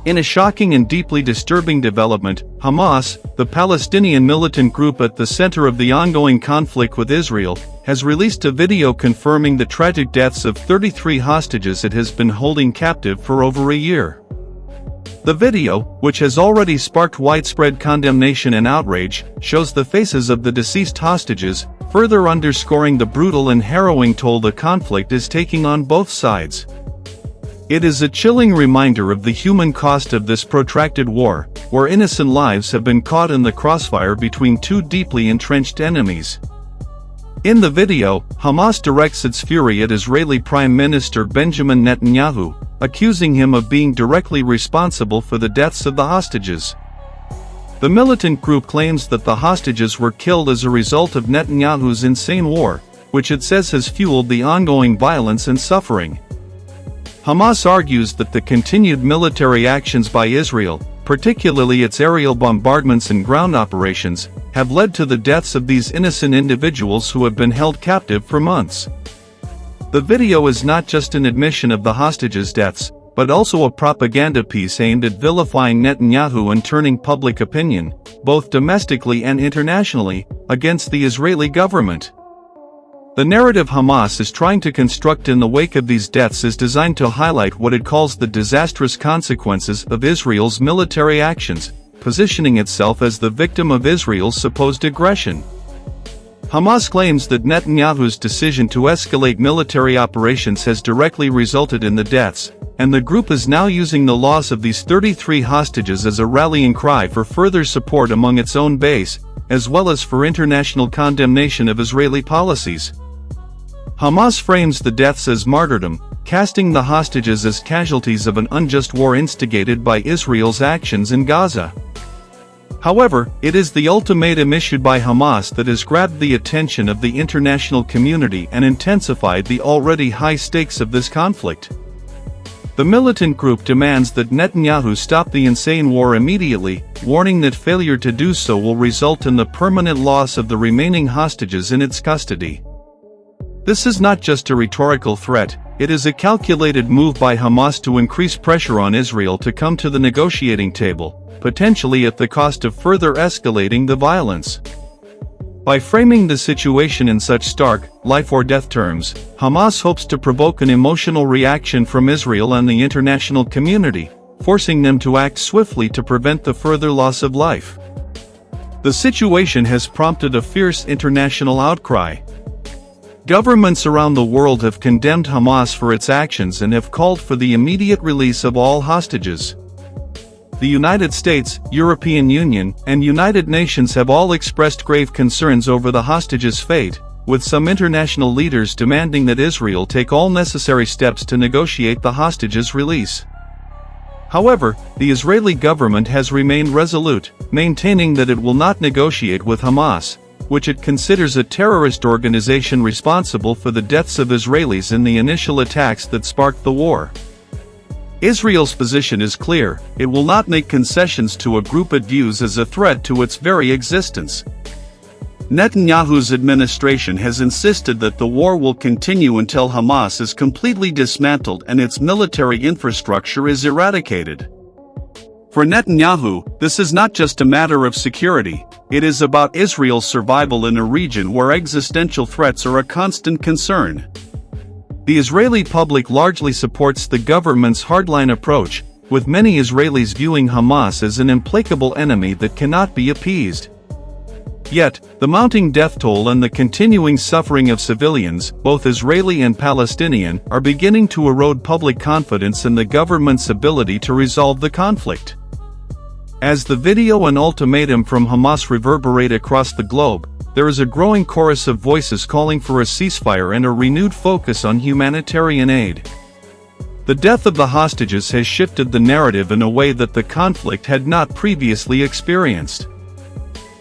In a shocking and deeply disturbing development, Hamas, the Palestinian militant group at the center of the ongoing conflict with Israel, has released a video confirming the tragic deaths of 33 hostages it has been holding captive for over a year. The video, which has already sparked widespread condemnation and outrage, shows the faces of the deceased hostages, further underscoring the brutal and harrowing toll the conflict is taking on both sides. It is a chilling reminder of the human cost of this protracted war, where innocent lives have been caught in the crossfire between two deeply entrenched enemies. In the video, Hamas directs its fury at Israeli Prime Minister Benjamin Netanyahu, accusing him of being directly responsible for the deaths of the hostages. The militant group claims that the hostages were killed as a result of Netanyahu's insane war, which it says has fueled the ongoing violence and suffering. Hamas argues that the continued military actions by Israel, particularly its aerial bombardments and ground operations, have led to the deaths of these innocent individuals who have been held captive for months. The video is not just an admission of the hostages' deaths, but also a propaganda piece aimed at vilifying Netanyahu and turning public opinion, both domestically and internationally, against the Israeli government. The narrative Hamas is trying to construct in the wake of these deaths is designed to highlight what it calls the disastrous consequences of Israel's military actions, positioning itself as the victim of Israel's supposed aggression. Hamas claims that Netanyahu's decision to escalate military operations has directly resulted in the deaths, and the group is now using the loss of these 33 hostages as a rallying cry for further support among its own base, as well as for international condemnation of Israeli policies. Hamas frames the deaths as martyrdom, casting the hostages as casualties of an unjust war instigated by Israel's actions in Gaza. However, it is the ultimatum issued by Hamas that has grabbed the attention of the international community and intensified the already high stakes of this conflict. The militant group demands that Netanyahu stop the insane war immediately, warning that failure to do so will result in the permanent loss of the remaining hostages in its custody. This is not just a rhetorical threat, it is a calculated move by Hamas to increase pressure on Israel to come to the negotiating table, potentially at the cost of further escalating the violence. By framing the situation in such stark, life-or-death terms, Hamas hopes to provoke an emotional reaction from Israel and the international community, forcing them to act swiftly to prevent the further loss of life. The situation has prompted a fierce international outcry. Governments around the world have condemned Hamas for its actions and have called for the immediate release of all hostages. The United States, European Union, and United Nations have all expressed grave concerns over the hostages' fate, with some international leaders demanding that Israel take all necessary steps to negotiate the hostages' release. However, the Israeli government has remained resolute, maintaining that it will not negotiate with Hamas, which it considers a terrorist organization responsible for the deaths of Israelis in the initial attacks that sparked the war. Israel's position is clear: it will not make concessions to a group it views as a threat to its very existence. Netanyahu's administration has insisted that the war will continue until Hamas is completely dismantled and its military infrastructure is eradicated. For Netanyahu, this is not just a matter of security, it is about Israel's survival in a region where existential threats are a constant concern. The Israeli public largely supports the government's hardline approach, with many Israelis viewing Hamas as an implacable enemy that cannot be appeased. Yet, the mounting death toll and the continuing suffering of civilians, both Israeli and Palestinian, are beginning to erode public confidence in the government's ability to resolve the conflict. As the video and ultimatum from Hamas reverberate across the globe, there is a growing chorus of voices calling for a ceasefire and a renewed focus on humanitarian aid. The death of the hostages has shifted the narrative in a way that the conflict had not previously experienced.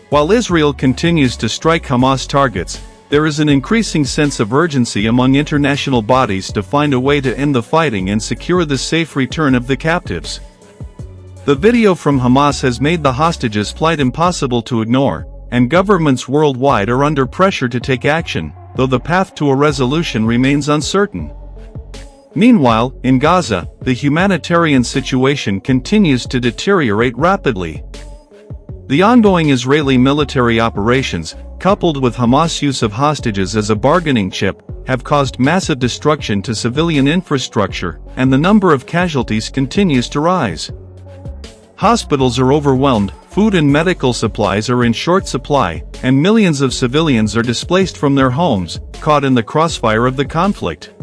While Israel continues to strike Hamas targets, there is an increasing sense of urgency among international bodies to find a way to end the fighting and secure the safe return of the captives. The video from Hamas has made the hostages' plight impossible to ignore, and governments worldwide are under pressure to take action, though the path to a resolution remains uncertain. Meanwhile, in Gaza, the humanitarian situation continues to deteriorate rapidly. The ongoing Israeli military operations, coupled with Hamas' use of hostages as a bargaining chip, have caused massive destruction to civilian infrastructure, and the number of casualties continues to rise. Hospitals are overwhelmed, food and medical supplies are in short supply, and millions of civilians are displaced from their homes, caught in the crossfire of the conflict.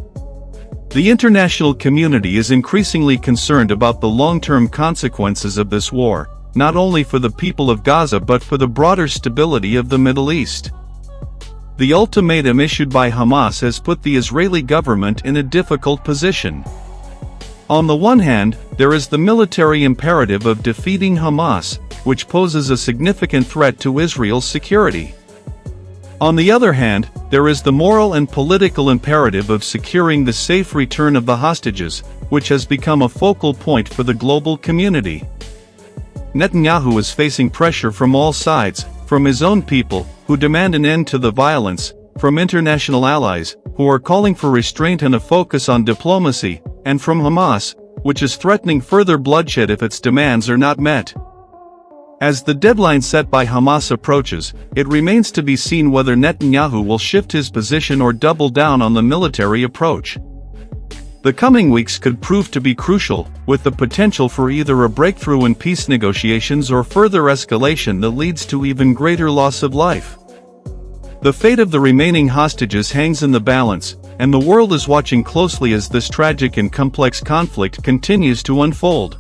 The international community is increasingly concerned about the long-term consequences of this war, not only for the people of Gaza but for the broader stability of the Middle East. The ultimatum issued by Hamas has put the Israeli government in a difficult position. On the one hand, there is the military imperative of defeating Hamas, which poses a significant threat to Israel's security. On the other hand, there is the moral and political imperative of securing the safe return of the hostages, which has become a focal point for the global community. Netanyahu is facing pressure from all sides, from his own people, who demand an end to the violence, from international allies, who are calling for restraint and a focus on diplomacy, and from Hamas, which is threatening further bloodshed if its demands are not met. As the deadline set by Hamas approaches, it remains to be seen whether Netanyahu will shift his position or double down on the military approach. The coming weeks could prove to be crucial, with the potential for either a breakthrough in peace negotiations or further escalation that leads to even greater loss of life. The fate of the remaining hostages hangs in the balance, and the world is watching closely as this tragic and complex conflict continues to unfold.